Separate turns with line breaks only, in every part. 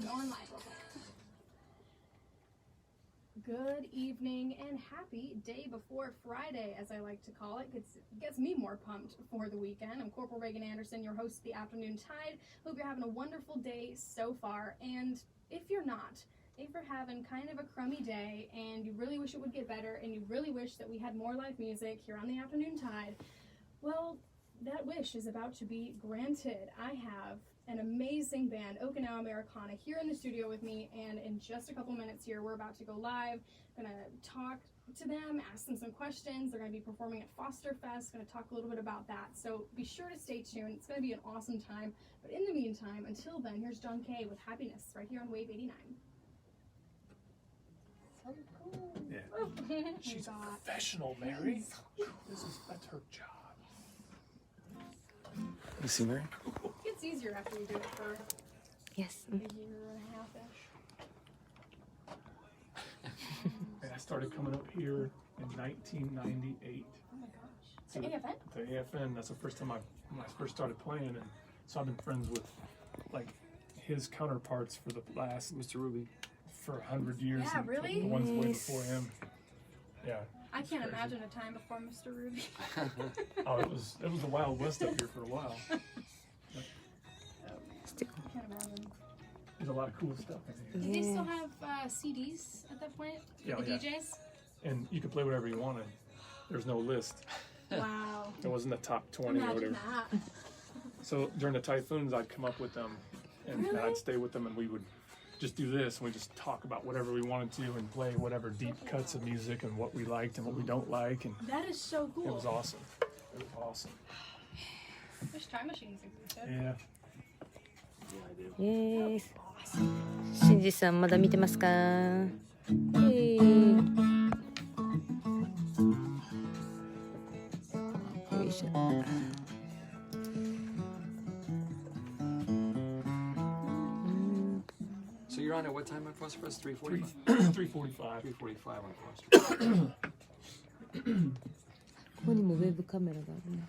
going live real quick. Good evening and happy day before Friday, as I like to call it. Gets me more pumped for the weekend. I'm Corporal Reagan Anderson, your host of the Afternoon Tide. Hope you're having a wonderful day so far. And if you're not, if you're having kind of a crummy day and you really wish it would get better and you really wish that we had more live music here on the Afternoon Tide, well, that wish is about to be granted. I have an amazing band, Okinawa Americana, here in the studio with me, and in just a couple minutes here, we're about to go live. I'm gonna talk to them, ask them some questions. They're gonna be performing at Foster Fest, gonna talk a little bit about that. So be sure to stay tuned. It's gonna be an awesome time. But in the meantime, until then, here's John Kay with Happiness right here on Wave 89. So cool.
Yeah. She's a professional, Mary. That's her job. You see, Mary?
It's easier after you do it for a year and a half-ish.
And I started coming up here in 1998.
Oh my gosh. To AFN?
To AFN. That's the first time when I first started playing, and so I've been friends with like his counterparts for the last
Mr. Ruby
for 100 years.
Yeah, really?
The ones way before him. Yeah.
I can't imagine a time before Mr. Ruby.
Oh, it was the Wild West up here for a while.
I can't imagine.
There's a lot of cool stuff in here.
Did they still have CDs at that point?
Yeah,
The
yeah.
DJs?
And you could play whatever you wanted. There's no list.
Wow.
There wasn't a top 20 or
Imagine
whatever.
that.
So during the typhoons, I'd come up with them, and
Really?
I'd stay with them, and we would just do this, and we just talk about whatever we wanted to, and play whatever deep cuts of music, and what we liked and what we don't like, and
That is so cool.
it was awesome. It was awesome.
Wish time machines existed.
Yeah.
Yes. しんじさんまだ見てますか？よいしょ。
So you're on at what time on Foster Fest? 3:45?
3:45.
3:45 on Foster.
ここにもウェブカメラがあるね。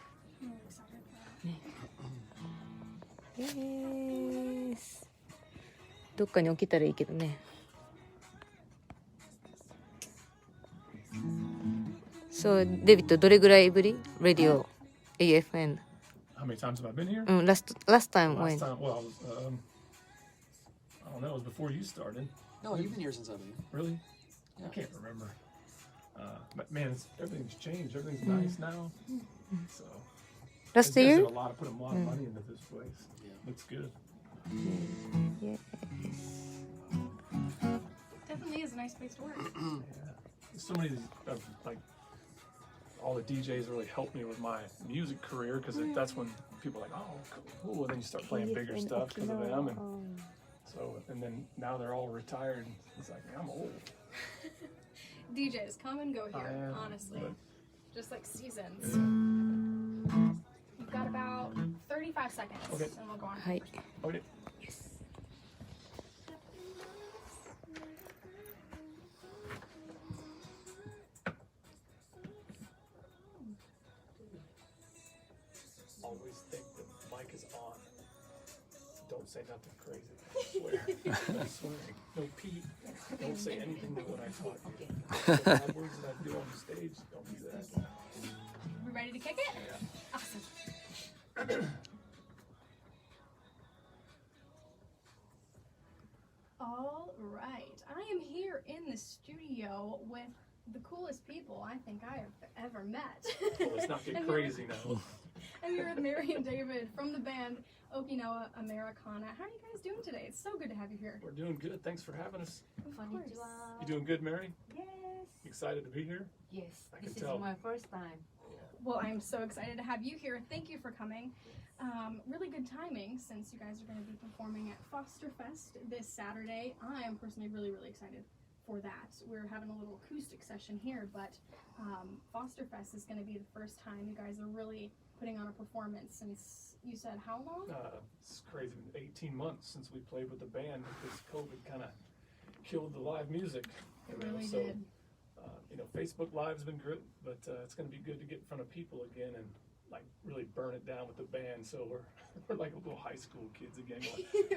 どっかに置けたらいいけどね。そう、デビットどれぐらいぶり？ラジオ AFN。
How many times have I been here?
うん、last time when?
Last time, well, I don't know, it was before you started.
No, you've been here since I've been here.
Really?
Yeah.
I can't remember. But man, everything's changed. Everything's nice now. So.
Last
They
year?
put a lot of money into this place.
Yeah.
Looks good.
Yes.
Definitely is a nice place to work.
Yeah. So many of like all the DJs really helped me with my music career, because that's when people are like, oh, cool, and then you start playing bigger
AFN
stuff because of them, and
Okinawa.
so and then now they're all retired. It's like, man, I'm old.
DJs come and go
I
here,
am,
honestly.
but-
Just like seasons. You've got about 35 seconds,
Okay.
and we'll go on.
はい。
Okay. Always think the mic is on. Don't say nothing crazy. I swear. I swear. No Pete. Don't say anything to what I taught you. The bad words that I do on the stage, don't do that.
We ready to kick it?
Yeah.
Awesome. All right. I am here in the studio with the coolest people I think I have ever met.
Well, let's not get crazy now.
I'm here with Mary and David from the band Okinawa Americana. How are you guys doing today? It's so good to have you here.
We're doing good. Thanks for having us.
Of course.
You doing good, Mary?
Yes,
You excited to be here?
yes.
I
This
can
is
tell.
my first time.
Well, I'm so excited to have you here. Thank you for coming. Really good timing since you guys are going to be performing at Foster Fest this Saturday. I am personally really excited for that. We're having a little acoustic session here, but Foster Fest is going to be the first time you guys are really putting on a performance since, you said, how long?
It's crazy. 18 months since we played with the band, because COVID kind of killed the live music.
It
you know,
really
so,
did.
Facebook Live's been good, but it's going to be good to get in front of people again and like really burn it down with the band. So we're like little high school kids again.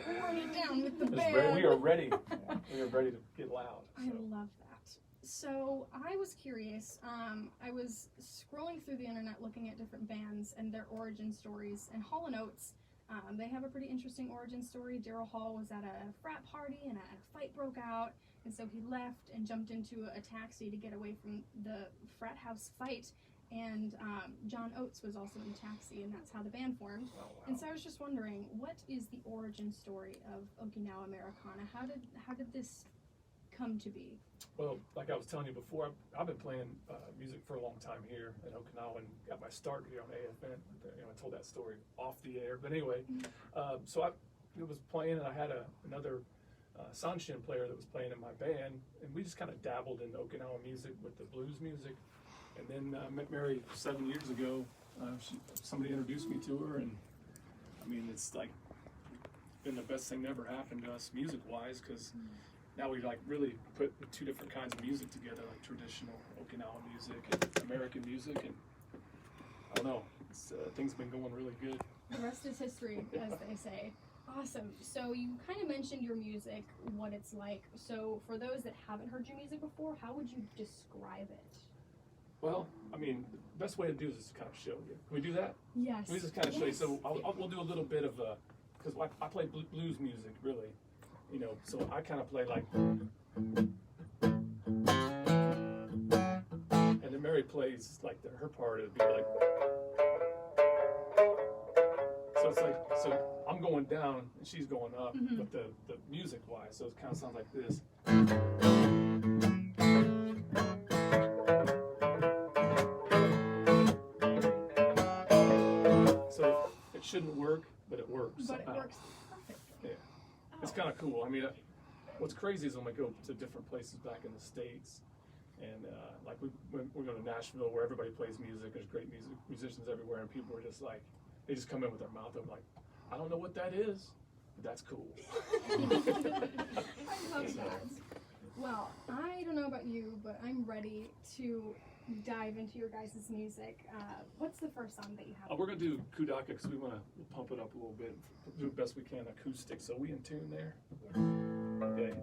Burn it down with the
Just
band.
we are ready. We are ready to get loud.
I love that. So I was curious. I was scrolling through the internet looking at different bands and their origin stories. And Hall & Oates, they have a pretty interesting origin story. Daryl Hall was at a frat party and a fight broke out. And so he left and jumped into a taxi to get away from the frat house fight. And John Oates was also in the taxi, and that's how the band formed.
Oh, wow.
And so I was just wondering, what is the origin story of Okinawa Americana? How did this come to be?
Well, like I was telling you before, I've been playing music for a long time here in Okinawa and got my start here on AFN. I told that story off the air. But anyway, so I was playing, and I had another Sanshin player that was playing in my band, and we just kind of dabbled in Okinawa music with the blues music. And then I met Mary 7 years ago. Somebody introduced me to her, and I mean, it's like been the best thing that ever happened to us music-wise, because now we like really put two different kinds of music together, like traditional Okinawa music and American music, and I don't know, things have been going really good.
The rest is history, as they say. Awesome. So you kind of mentioned your music, what it's like. So for those that haven't heard your music before, how would you describe it?
Well, I mean, the best way to do this is kind of show you. Can we do that?
Yes.
Can we just kind of show you? So we'll do a little bit of because I play blues music, really. So I kind of play like, and then Mary plays like her part. It'd be like, so it's like, so I'm going down and she's going up, but the music wise, so it kind of sounds like this. So it shouldn't work, but it works.
But
somehow.
it works perfectly.
Yeah. It's kind of cool. I mean, what's crazy is when we go to different places back in the States, and like we go to Nashville where everybody plays music, there's great musicians everywhere, and people are just like, they just come in with their mouth open like, I don't know what that is, but that's cool.
I love that. Well, I don't know about you, but I'm ready to dive into your guys' music. What's the first song that you have?
We're going to do Kudaka because we want to pump it up a little bit, do the best we can acoustic. So we in tune there? Okay.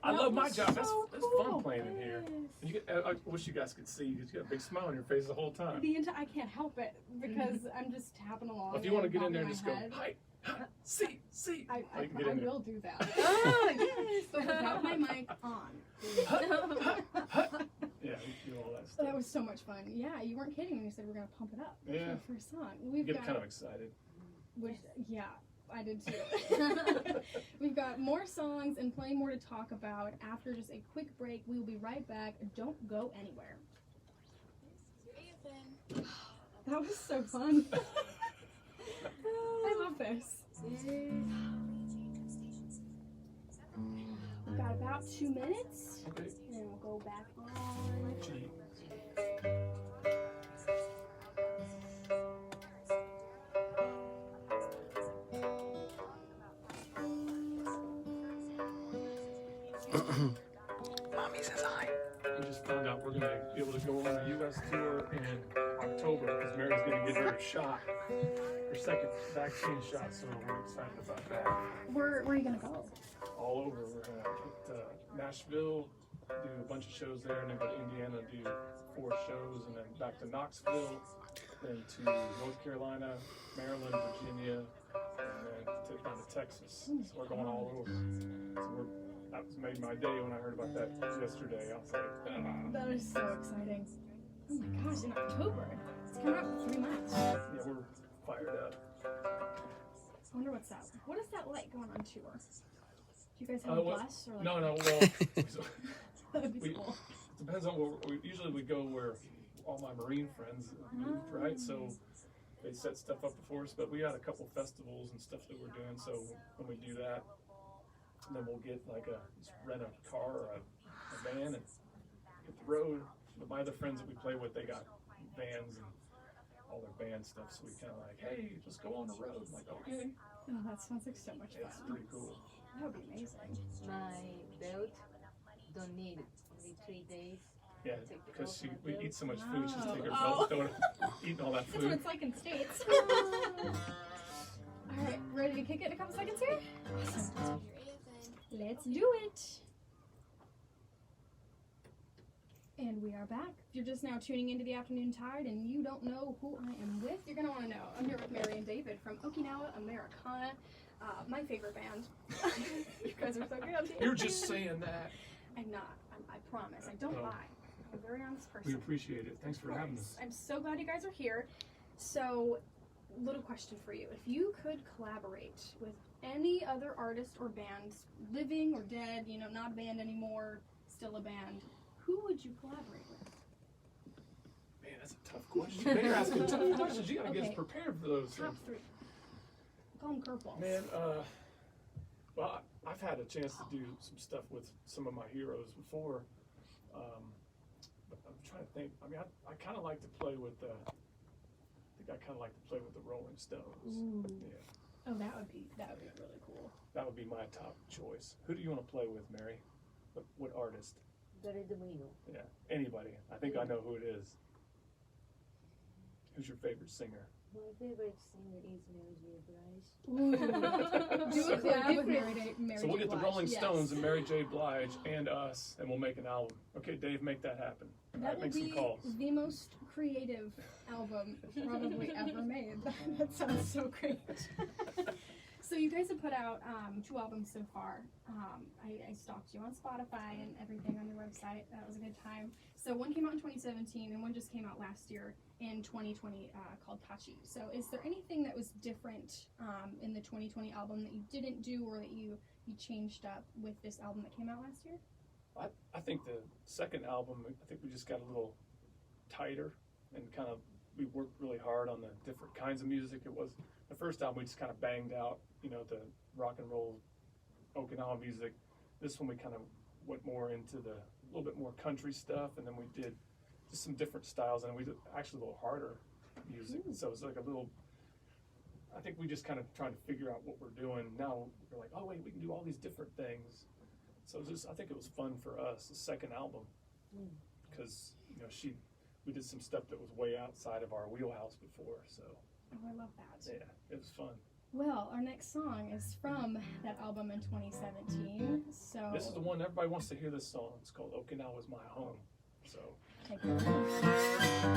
I love my job. That's
so
fun
cool.
playing in here. And you get, I wish you guys could see you. 'Cause you got a big smile on your face the whole time.
I can't help it because I'm just tapping along.
Well, if you want to get in there and
and
just go,
bobbing my head.
hi, see.
I
you can get in there.
will do that. Oh, yes, but without my mic on.
Yeah, you do all that stuff.
That was so much fun. Yeah, you weren't kidding when you said we're gonna pump it up
Yeah.
for the first song.
You
We've
get
got,
kind of excited.
yeah, I did too. We've got more songs and plenty more to talk about after just a quick break. We will be right back. Don't go anywhere. That was so fun. I love this. We've got about 2 minutes,
Okay.
and then we'll go back on.
Gee.
Mommy says hi.
We just found out we're going to be able to go on a U.S. tour in October because Mary's going to get her shot, her second vaccine shot, so we're excited about that.
Where are you gonna go?
All over. We're going to hit Nashville, do a bunch of shows there, and then go to Indiana, do 4 shows, and then back to Knoxville, then to North Carolina, Maryland, Virginia, and then down to Texas. So we're going all over. So that made my day when I heard about that yesterday. I was like,
That is so exciting. Oh my gosh, in October. It's coming up in 3 months.
yeah, we're fired up.
I wonder what's that. What is that like going on tour? Do you guys have a
Well,
bus or like?
No, well,
That'd be
we-
cool.
it depends on where. Usually we go where all my Marine friends moved, right? So they set stuff up before us, but we got a couple festivals and stuff that we're doing. So when we do that, then we'll get like just rent a car or a van and hit the road. But my other friends that we play with, they got vans and all their band stuff. So we kind of like, hey, just go on the road. I'm like, okay,
Oh, that sounds like so much
it's
fun.
pretty cool.
That would be amazing.
My belt don't need every 3 days.
Yeah, because we eat so much food, she's taking her
Oh.
belt, throwing, eating all that
That's what
food.
it's like in States. Alright, ready to kick it in a couple seconds here? Awesome. Let's do it. And we are back. If you're just now tuning into the Afternoon Tide and you don't know who I am with, you're going to want to know. I'm here with Mary and David from Okinawa Americana, my favorite band. You guys are so good.
You're just saying that.
I'm not. I promise. I don't
Oh.
lie. I'm a very honest person.
We appreciate it. Thanks
Of
for having
course.
us.
I'm so glad you guys are here. So, little question for you. If you could collaborate with any other artist or band, living or dead, not a band anymore, still a band, who would you collaborate with?
Man, that's a tough question. Man, you're asking tough questions. You gotta get us
Okay.
prepared for those
Top
things.
3. Call them curveballs.
Man, well, I've had a chance to do some stuff with some of my heroes before. But I'm trying to think. I mean, I kind of like to play with the. I think I kind of like to play with the Rolling Stones.
Ooh.
Yeah,
Oh, that would be really cool.
that would be my top choice. Who do you want to play with, Mary? What artist?
Dare Domingo.
Yeah, anybody. I think I know who it is. Who's your favorite singer?
My favorite singer is Mary J. Blige.
Do a collab with Mary
So we'll
J.
get the
Blige,
Rolling
yes.
Stones and Mary J. Blige and us, and we'll make an album. Okay, Dave, make that happen. All
That
right,
will
make some
be
calls.
the most creative album probably ever made. That sounds so great. So you guys have put out 2 albums so far. I stalked you on Spotify and everything on your website. That was a good time. So one came out in 2017 and one just came out last year in 2020 called Tachi. So is there anything that was different in the 2020 album that you didn't do or that you changed up with this album that came out last year?
I think the second album, I think we just got a little tighter and we worked really hard on the different kinds of music. It was the first album we just kind of banged out, the rock and roll Okinawa music. This one we kind of went more into a little bit more country stuff, and then we did just some different styles, and we did actually a little harder music. So it's like I think we just kind of trying to figure out what we're doing. Now we're like, oh wait, we can do all these different things. So I think it was fun for us, the second album, because we did some stuff that was way outside of our wheelhouse before. So
Oh, I love that.
yeah, it was fun.
Well, our next song is from that album in 2017. So
This is the one everybody wants to hear. This song. It's called "Okinawa Is My Home." So.
take it away.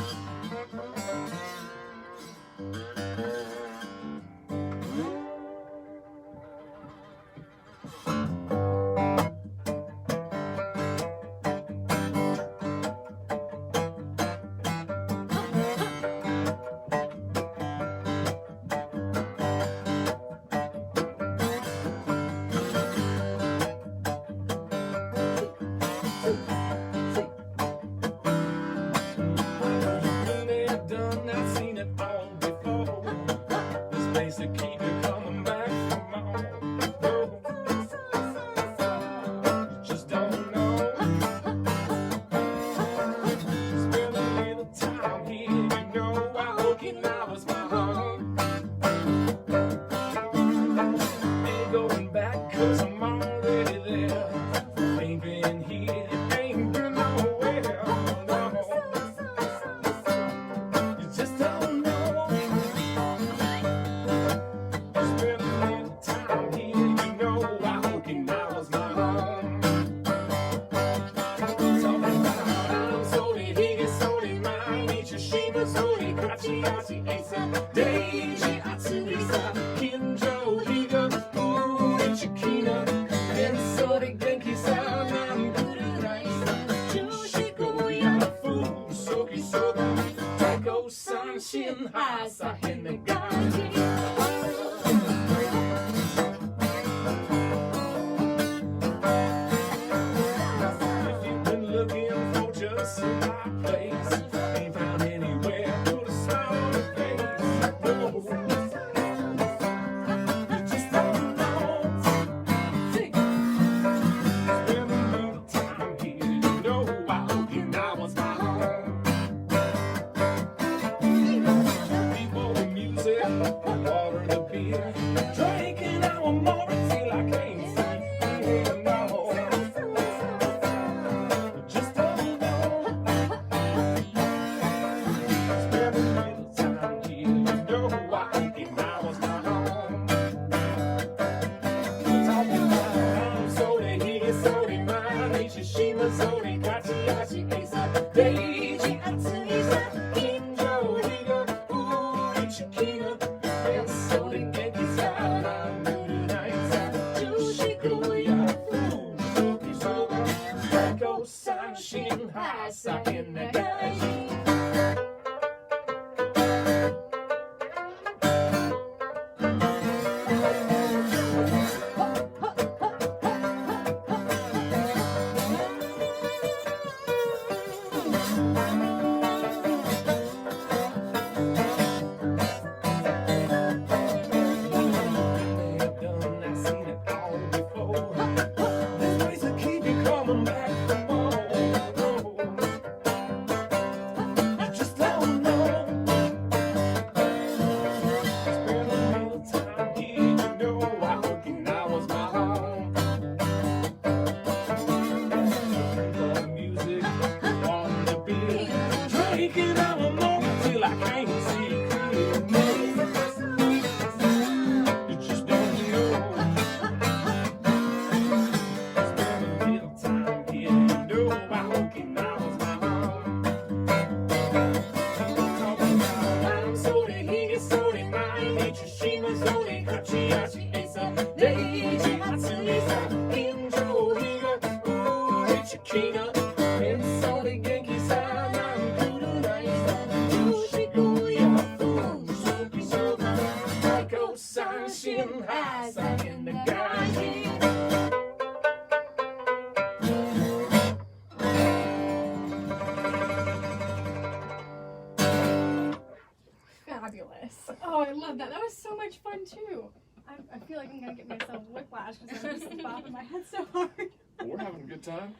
Fabulous. Oh, I love that. That was so much fun too. I feel like I'm gonna get myself whiplash because I'm just bopping my head so hard.
We're having a good time.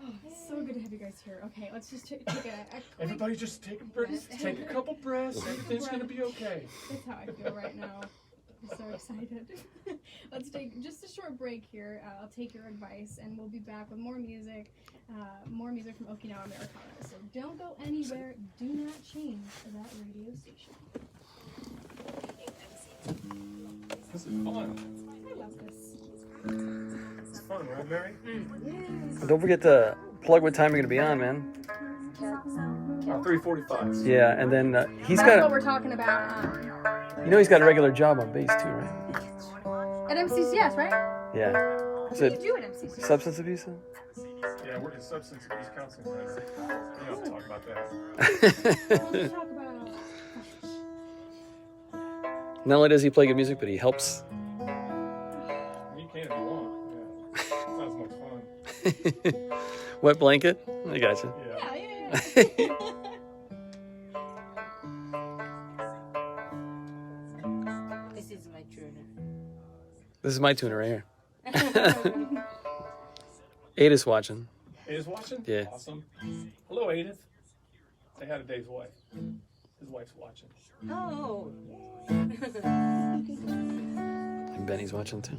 Oh, it's so good to have you guys here. Okay, let's just take a quick...
Everybody just take a breath. Take a couple breaths. Everything's gonna be okay.
That's how I feel right now. I'm so excited. Let's take just a short break here. I'll take your advice, and we'll be back with more music from Okinawa Americana. So don't go anywhere. Do not change that radio station.
This is fun.
I love this.
It's fun, right, Mary?
Don't forget to plug what time you're gonna be on, man.
3:45.
Yeah, and then he's
That's what
got.
we're talking about.
You know he's got a regular job on bass too, right?
At MCCS, right?
Yeah.
What
Is
do you
it
do at MCCS?
substance abuse?
Yeah, we're in substance abuse counseling center. We don't have to talk about that.
Let's talk about.
Not only does he play good music, but he helps.
You can if you want. Yeah. It's not as much fun.
Wet blanket? I gotcha.
Yeah.
Yeah.
This is my journal.
This is my tuner right here. Ada's watching.
Ada's watching?
Yeah.
Awesome. Hello, Edith. Say hi to Dave's wife. His wife's watching.
Oh.
And Benny's watching too.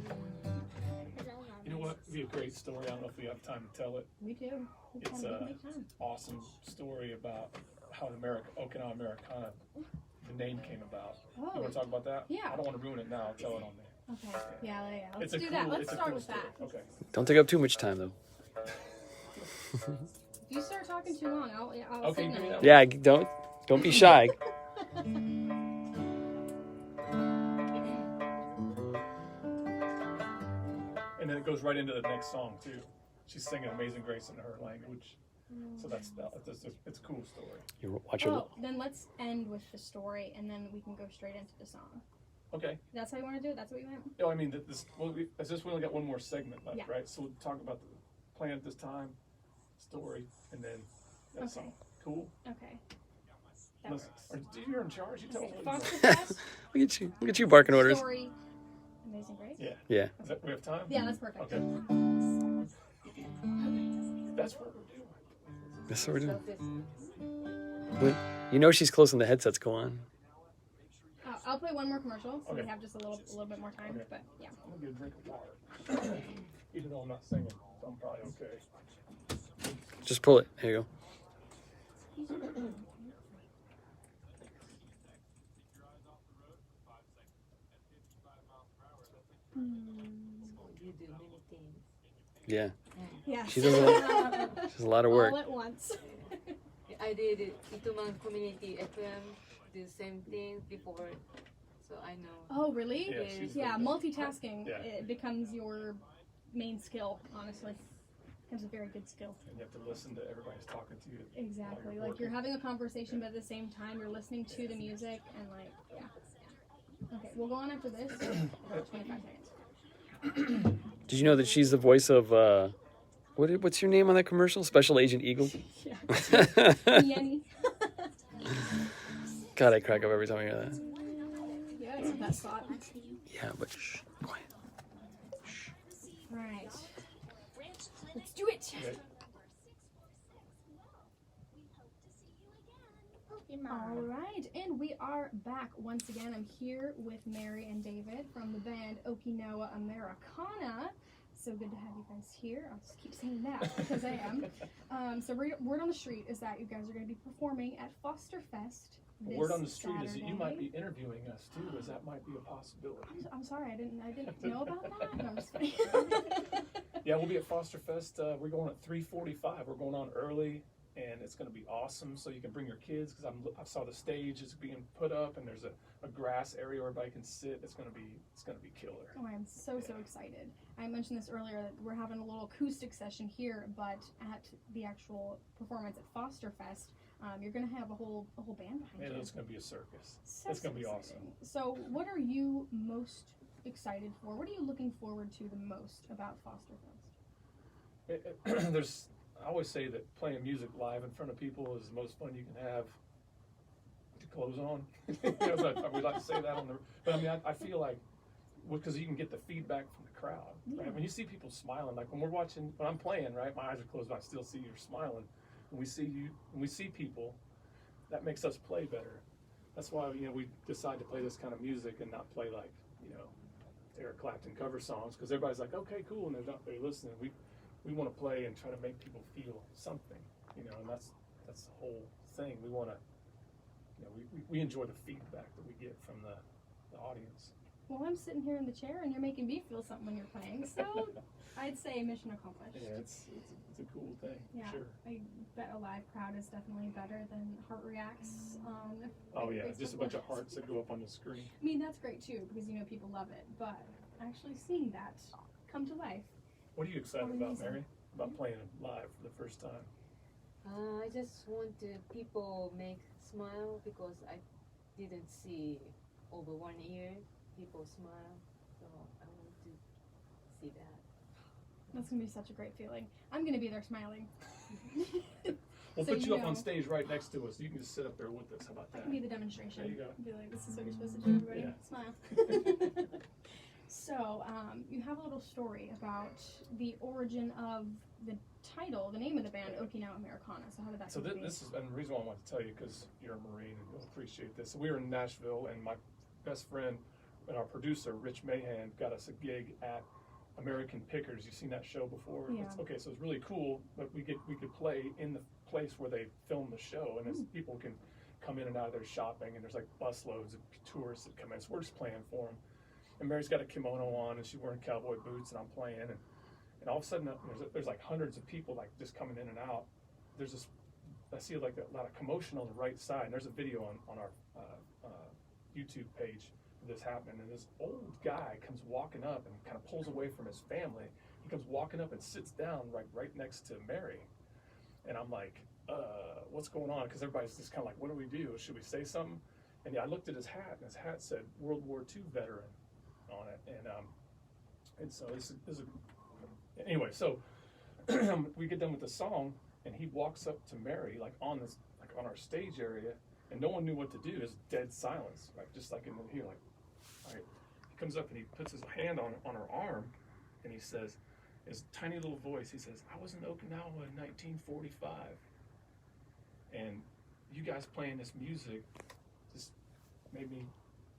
You know what? It'd be a great story. I don't know if we have time to tell it.
We do.
It's an awesome story about how the Okinawa Americana, the name came about. You
Oh.
want to talk about that?
Yeah.
I don't want to ruin it now. I'll tell it on there.
Okay. Yeah. Let's
It's a
do
cool,
that. Let's
it's a
start
cool
with
story.
that.
Okay.
Don't take up too much time though.
If you start talking too long, I'll
Okay,
signal
give me
you.
that.
Yeah, don't be shy.
And then it goes right into the next song too. She's singing "Amazing Grace" in her language, so it's a cool story.
You watch your.
Oh, then let's end with the story, and then we can go straight into the song.
Okay.
That's how you want to do it? That's what you want?
No, I mean we only got one more segment left,
Yeah.
right? So we'll talk about the plan at this time, story, and then that
Okay.
song. Cool.
Okay. That
Unless,
works.
you're in charge. You tell us
Okay,
what you
Foster
want.
Fest,
Look at you barking orders.
story, Amazing Grace?
Yeah.
Yeah.
Is that, we have time?
Yeah, that's perfect.
Okay. That's what we're doing.
That's what we're doing. But you know she's close when the headsets go on.
I'll play one more commercial, so
Okay.
we have just a little bit more time.
Okay.
But yeah.
I'm gonna get a drink of water. Even though I'm not singing, so I'm probably okay.
Just pull it. Here you go.
You do many things.
Yeah.
Yeah.
She does a lot of work.
All at once.
I did Ituman Community FM, the same thing before, so I know.
Oh, really?
Yeah, she's
Yeah,
good.
multitasking
Yeah.
it becomes your main skill, honestly. Becomes a very good skill.
And you have to listen to everybody's talking to you.
Exactly.
while
Like you're
working.
having a conversation, but at the same time you're listening to the music and like, yeah. Okay, we'll go on after this. About 25 seconds.
Did you know that she's the voice of what's your name on that commercial? Special Agent Eagle.
Yeah. Yenny.
God, I crack up every time I hear that.
Yeah, it's that spot.
Yeah, but shh, quiet.
Right. Let's do it.
Okay.
All right, and we are back once again. I'm here with Mary and David from the band Okinawa Americana. So good to have you guys here. I'll just keep saying that because I am. So word on the street is that you guys are going to be performing at Foster Fest.
The word on the street is that you
Saturday.
might be interviewing us too, as that might be a possibility.
I'm sorry, I didn't know about that. No, I'm just kidding.
Yeah, we'll be at Foster Fest. We're going at 3:45. We're going on early, and it's going to be awesome. So you can bring your kids because I saw the stage is being put up, and there's a grass area where everybody can sit. It's going to be killer.
Oh, I'm so excited. I mentioned this earlier that we're having a little acoustic session here, but at the actual performance at Foster Fest, you're going to have a whole band behind
And
you.
it's going to be a circus.
So
It's going to be
exciting.
awesome.
So, what are you most excited for? What are you looking forward to the most about Foster Fest?
I always say that playing music live in front of people is the most fun you can have with your clothes on. We like to say that but I mean, I feel like, because you can get the feedback from the crowd, right?
Yeah.
When you see people smiling, like when I'm playing, right, my eyes are closed, but I still see you're smiling. When we see people, that makes us play better. That's why, we decide to play this kind of music and not play like, Eric Clapton cover songs, because everybody's like, okay, cool, and they're not really listening. We want to play and try to make people feel something, and that's the whole thing. We want to, we enjoy the feedback that we get from the audience.
Well, I'm sitting here in the chair and you're making me feel something when you're playing, so I'd say mission accomplished.
Yeah, it's a cool thing.
Yeah,
Sure.
I bet a live crowd is definitely better than heart reacts on
Oh yeah,
Facebook
just a bunch of
Lives.
hearts that go up on the screen.
I mean, that's great too, because you know people love it, but actually seeing that come to life.
What are you excited
Oh,
about,
amazing.
Mary? About playing it live for the first time?
I just want people make smile because I didn't see over 1 year people smile, so I want to see that.
That's gonna be such a great feeling. I'm gonna be there smiling.
We'll
So
put you up
know.
on stage right next to us. You can just sit up there with us. How about
I
that?
can be the demonstration.
There you go.
Be like, this is what you're supposed to do, everybody.
Yeah.
Smile. So, you have a little story about the origin of the title, the name of the band, Okinawa Americana. So how did that
So
come to be?
this is and the reason why I wanted to tell you because you're a Marine and you'll appreciate this. So we were in Nashville and my best friend and our producer Rich Mahan got us a gig at American Pickers. You've seen that show before?
Yeah.
Okay, so it's really cool. But we could play in the place where they filmed the show, and as people can come in and out of there shopping, and there's like busloads of tourists that come in. So we're just playing for them. And Mary's got a kimono on, and she's wearing cowboy boots, and I'm playing, and all of a sudden there's like hundreds of people like just coming in and out. There's this, I see like a lot of commotion on the right side, and there's a video on our YouTube page of this happening, and this old guy comes walking up and kind of pulls away from his family. He comes walking up and sits down right next to Mary, and I'm like, what's going on? Because everybody's just kind of like, what do we do? Should we say something? And yeah, I looked at his hat, and his hat said World War II veteran on it, and so this is anyway. So we get done with the song, and he walks up to Mary, like on our stage area, and no one knew what to do. There's dead silence, like just like in here, like, all right. He comes up and he puts his hand on her arm, and he says, his tiny little voice, he says, "I was in Okinawa in 1945, and you guys playing this music just made me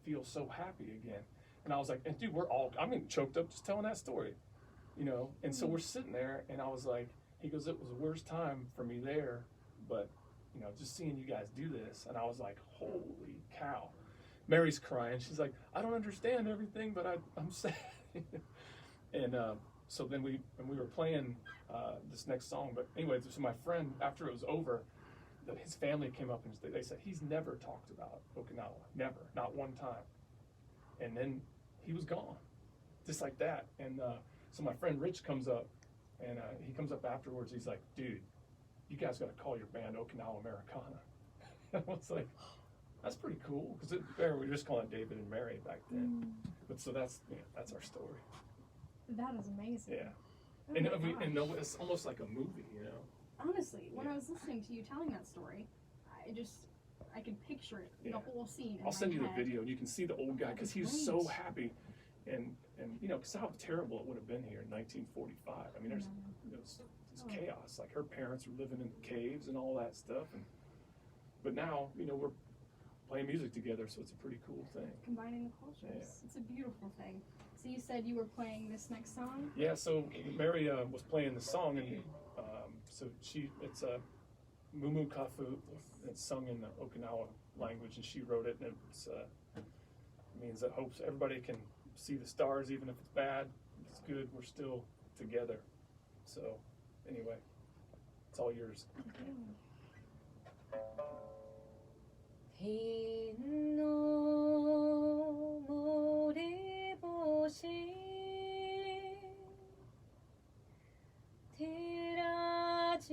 feel so happy again." And I was like, and dude, I'm getting choked up just telling that story, you know? And so we're sitting there, and I was like, he goes, "It was the worst time for me there, but, you know, just seeing you guys do this." And I was like, holy cow. Mary's crying. She's like, "I don't understand everything, but I'm sad." And so then we were playing this next song. But anyway, so my friend, after it was over, his family came up and they said, he's never talked about Okinawa. Never. Not one time. And then he was gone. Just like that. And so my friend Rich comes up, and he comes up afterwards. He's like, "Dude, you guys got to call your band Okinawa Americana." And I was like, that's pretty cool, because we were just calling it David and Mary back then. But so that's our story.
That is amazing.
Yeah.
Oh
And
my gosh.
it's almost like a movie, you know.
Honestly, when
Yeah.
I was listening to you telling that story, I could picture it,
Yeah.
the whole scene.
I'll send you the
head.
video, and you can see the old guy, because he was
Right.
so happy, and you know, because how terrible it would have been here in 1945. I mean, it was
Oh.
chaos. Like her parents were living in caves and all that stuff, but now, you know, we're playing music together, so it's a pretty cool thing.
Combining the cultures. It's a beautiful thing. So you said you were playing this next song?
Yeah, so Mary was playing the song, and so it's a Mumu Kafu. It's sung in the Okinawa language, and she wrote it, and it means that hopes everybody can see the stars, even if it's bad. It's good. We're still together. So anyway, it's all yours.
Okay.
天の漏れ星照らし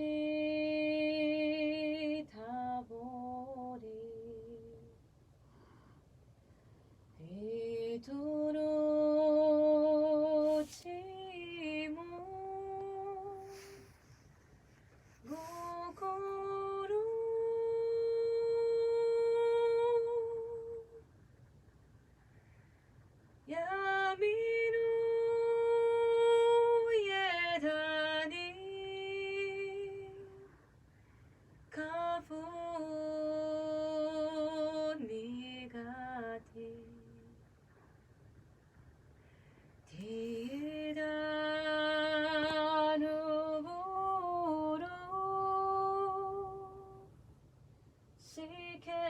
たぼり人の血も心闇の枝に花粉苦手tidak nuburu sikeni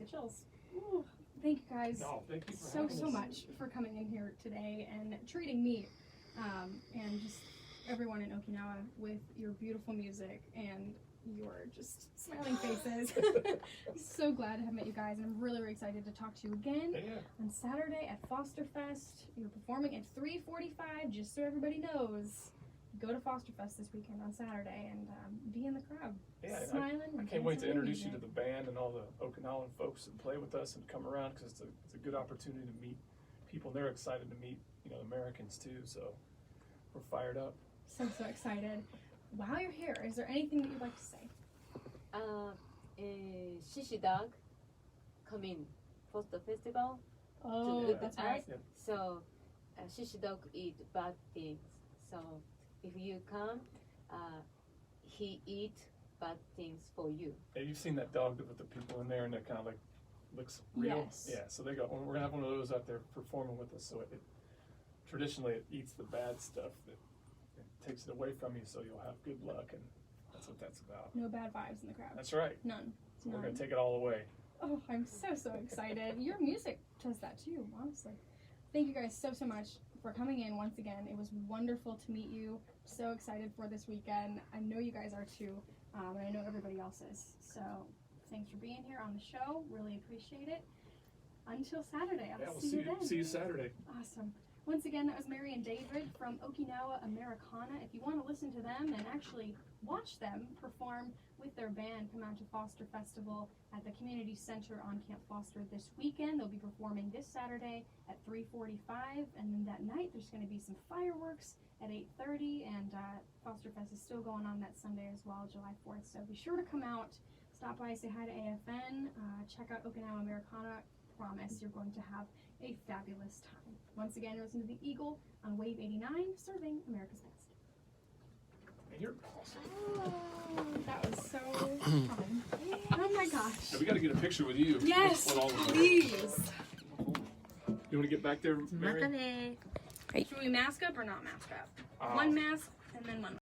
chills. Ooh. Thank you guys
No, thank you for
so
having us.
much for coming in here today and treating me and just everyone in Okinawa with your beautiful music and your just smiling faces. I'm so glad to have met you guys, and I'm really, really excited to talk to you again
Yeah.
on Saturday at Foster Fest. You're performing at 3:45, just so everybody knows. Go to Foster Fest this weekend on Saturday and be in the crowd,
Yeah, and
smiling.
I
and
can't wait to
dancing
introduce you
music.
to the band and all the Okinawan folks that play with us and come around, because it's a good opportunity to meet people. They're excited to meet, Americans too, so we're fired up.
So excited. While you're here, is there anything that you'd like to say?
Shishi dog coming for the festival.
Oh,
with
that's
us.
right.
Yep.
So shishi dog eat bad things. So if you come, he eat bad things for you.
Yeah, you've seen that dog with the people in there, and it kind of like looks real.
Yes.
Yeah, so we're gonna have one of those out there performing with us. So it traditionally it eats the bad stuff that it takes it away from you, so you'll have good luck, and that's what that's about.
No bad vibes in the crowd.
That's right.
None.
So we're
None.
gonna take it all away.
Oh, I'm so excited. Your music does that too, honestly. Thank you guys so much for coming in once again. It was wonderful to meet you. So excited for this weekend. I know you guys are too, and I know everybody else is. So thanks for being here on the show. Really appreciate it. Until Saturday, I'll
Yeah, we'll
see you then.
see you Saturday.
Awesome. Once again, that was Mary and David from Okinawa Americana. If you want to listen to them and actually watch them perform with their band, come out to Foster Festival at the Community Center on Camp Foster this weekend. They'll be performing this Saturday at 3:45, and then that night there's going to be some fireworks at 8:30, and Foster Fest is still going on that Sunday as well, July 4th. So be sure to come out, stop by, say hi to AFN, check out Okinawa Americana. Promise you're going to have a fabulous time. Once again, you're listening to The Eagle on Wave 89, serving America's best.
And you're awesome.
Oh, that was so fun. Oh my gosh.
Yeah, we got to get a picture with you.
Yes,
With all of us.
please.
You want to get back there, Mary?
Should we mask up or not mask up?
Uh,
One mask and then one